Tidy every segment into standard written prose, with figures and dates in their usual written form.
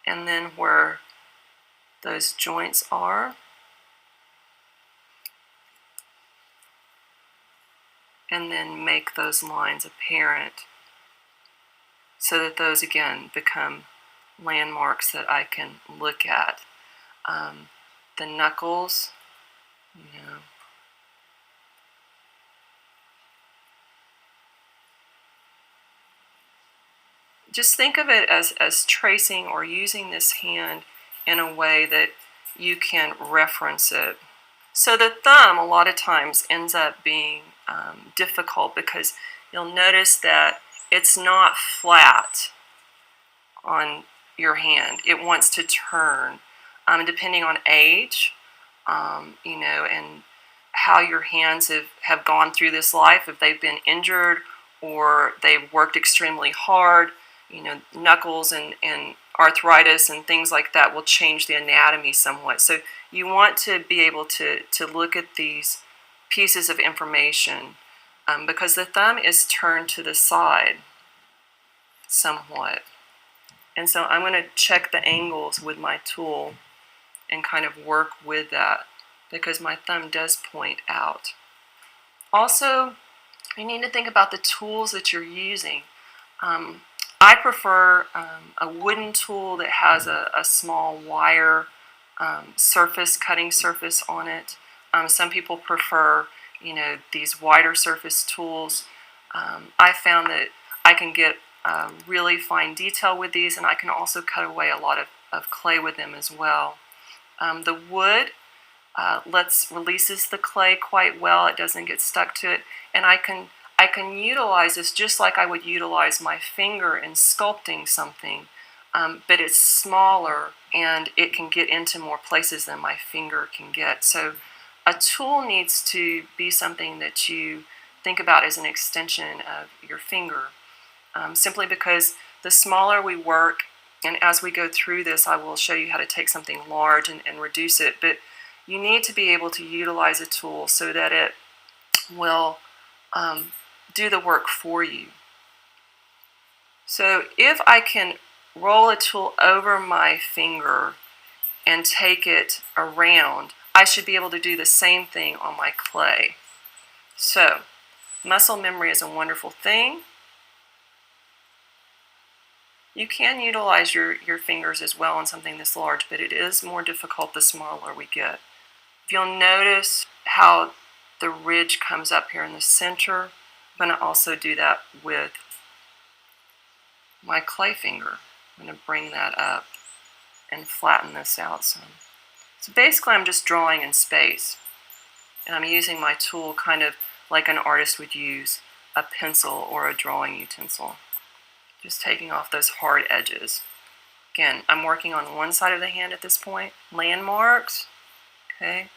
and then where those joints are, and then make those lines apparent so that those again become landmarks that I can look at. The knuckles, you know, just think of it as tracing or using this hand in a way that you can reference it. So the thumb a lot of times ends up being difficult because you'll notice that it's not flat on your hand. It wants to turn, depending on age, you know, and how your hands have gone through this life, if they've been injured or they've worked extremely hard. You know, knuckles and arthritis and things like that will change the anatomy somewhat. So you want to be able to look at these pieces of information because the thumb is turned to the side somewhat. And so I'm going to check the angles with my tool and kind of work with that because my thumb does point out. Also, you need to think about the tools that you're using. I prefer a wooden tool that has a small wire cutting surface on it. Some people prefer, you know, these wider surface tools. I found that I can get really fine detail with these, and I can also cut away a lot of clay with them as well. The wood releases the clay quite well. It doesn't get stuck to it, and I can utilize this just like I would utilize my finger in sculpting something, but it's smaller and it can get into more places than my finger can get. So a tool needs to be something that you think about as an extension of your finger, simply because the smaller we work, and as we go through this I will show you how to take something large and reduce it, but you need to be able to utilize a tool so that it will do the work for you. So if I can roll a tool over my finger and take it around, I should be able to do the same thing on my clay. So muscle memory is a wonderful thing. You can utilize your fingers as well on something this large, but it is more difficult the smaller we get. If you'll notice how the ridge comes up here in the center, I'm going to also do that with my clay finger. I'm going to bring that up and flatten this out some. So basically I'm just drawing in space, and I'm using my tool kind of like an artist would use a pencil or a drawing utensil. Just taking off those hard edges. Again, I'm working on one side of the hand at this point. Landmarks, okay.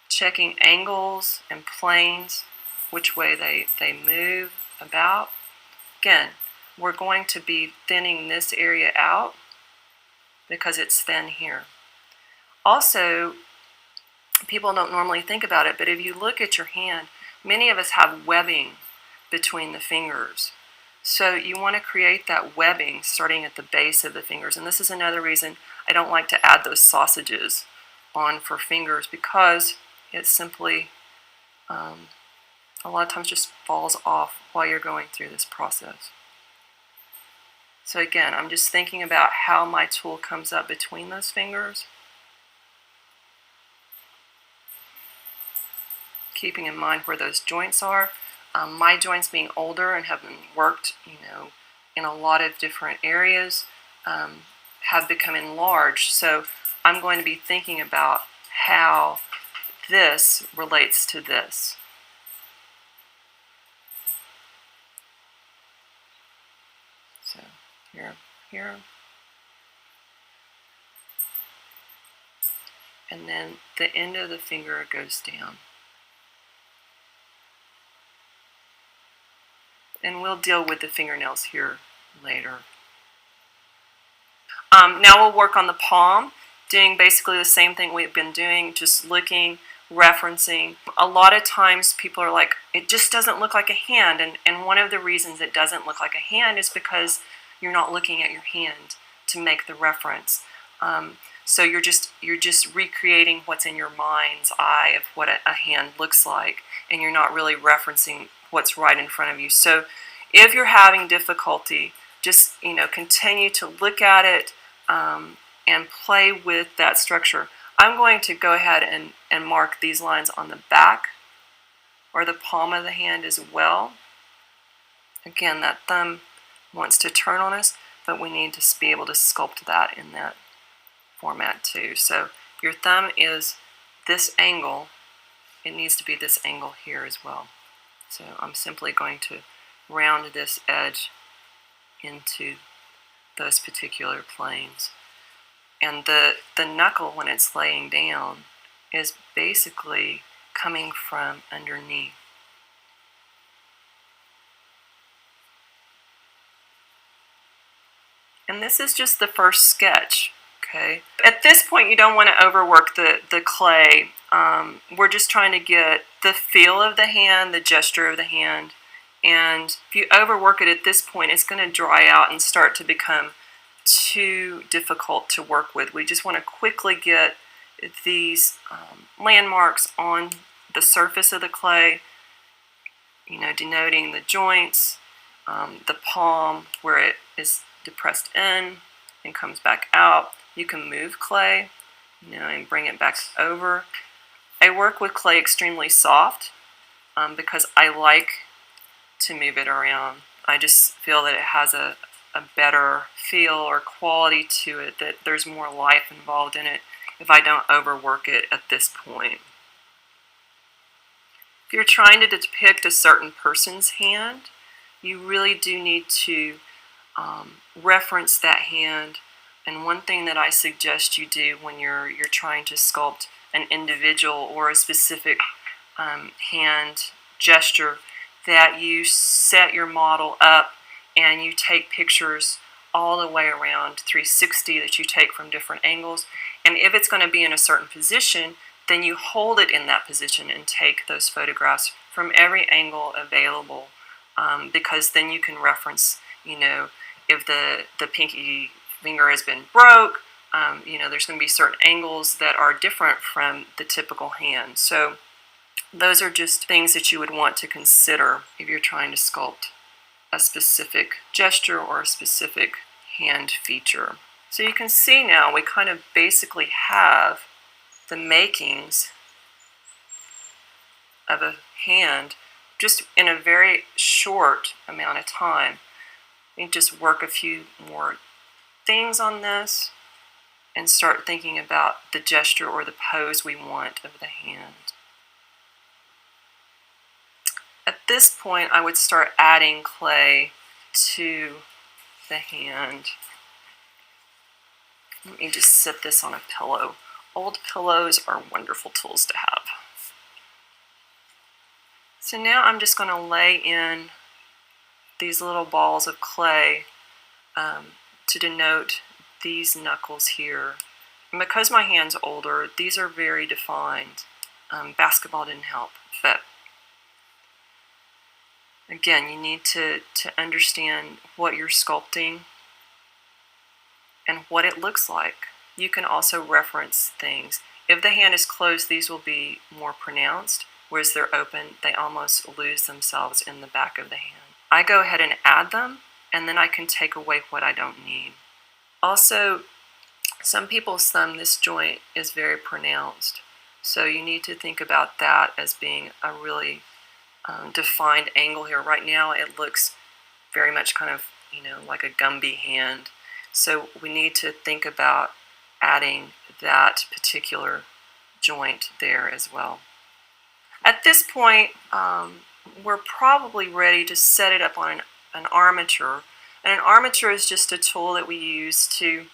Checking angles and planes, which way they move about. Again, we're going to be thinning this area out because it's thin here. Also, people don't normally think about it, but if you look at your hand, many of us have webbing between the fingers. So you want to create that webbing starting at the base of the fingers. And this is another reason I don't like to add those sausages on for fingers, because it simply a lot of times just falls off while you're going through this process. So again, I'm just thinking about how my tool comes up between those fingers, keeping in mind where those joints are. My joints being older and having worked, you know, in a lot of different areas, have become enlarged. So I'm going to be thinking about how this relates to this. So here, and then the end of the finger goes down. And we'll deal with the fingernails here later. Now we'll work on the palm, doing basically the same thing we've been doing, just looking, referencing. A lot of times people are like, it just doesn't look like a hand, and one of the reasons it doesn't look like a hand is because you're not looking at your hand to make the reference. So you're just recreating what's in your mind's eye of what a hand looks like, and you're not really referencing what's right in front of you. So if you're having difficulty, just continue to look at it and play with that structure. I'm going to go ahead and mark these lines on the back or the palm of the hand as well. Again, that thumb wants to turn on us, but we need to be able to sculpt that in that format too. So your thumb is this angle, it needs to be this angle here as well. So I'm simply going to round this edge into those particular planes. And the knuckle, when it's laying down, is basically coming from underneath. And this is just the first sketch, okay? At this point, you don't want to overwork the clay. We're just trying to get the feel of the hand, the gesture of the hand. And if you overwork it at this point, it's going to dry out and start to become too difficult to work with. We just want to quickly get these landmarks on the surface of the clay, denoting the joints, the palm where it is depressed in and comes back out. You can move clay, and bring it back over. I work with clay extremely soft because I like to move it around. I just feel that it has a better feel or quality to it, that there's more life involved in it if I don't overwork it at this point. If you're trying to depict a certain person's hand, you really do need to reference that hand. And one thing that I suggest you do when you're trying to sculpt an individual or a specific hand gesture, that you set your model up and you take pictures all the way around 360 that you take from different angles. And if it's going to be in a certain position, then you hold it in that position and take those photographs from every angle available, because then you can reference, if the pinky finger has been broke, there's going to be certain angles that are different from the typical hand. So those are just things that you would want to consider if you're trying to sculpt a specific gesture or a specific hand feature. So you can see now we kind of basically have the makings of a hand just in a very short amount of time. You just work a few more things on this and start thinking about the gesture or the pose we want of the hand. At this point, I would start adding clay to the hand. Let me just set this on a pillow. Old pillows are wonderful tools to have. So now I'm just going to lay in these little balls of clay to denote these knuckles here. And because my hand's older, these are very defined. Basketball didn't help, but again, you need to understand what you're sculpting and what it looks like. You can also reference things. If the hand is closed, these will be more pronounced, whereas they're open, they almost lose themselves in the back of the hand. I go ahead and add them, and then I can take away what I don't need. Also, some people's thumb, this joint is very pronounced, so you need to think about that as being a really defined angle here. Right now it looks very much kind of, like a Gumby hand. So we need to think about adding that particular joint there as well. At this point, we're probably ready to set it up on an armature. And an armature is just a tool that we use to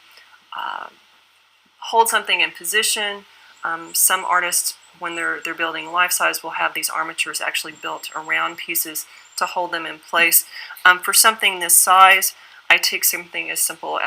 hold something in position. Some artists, when they're building life-size, will have these armatures actually built around pieces to hold them in place. For something this size, I take something as simple as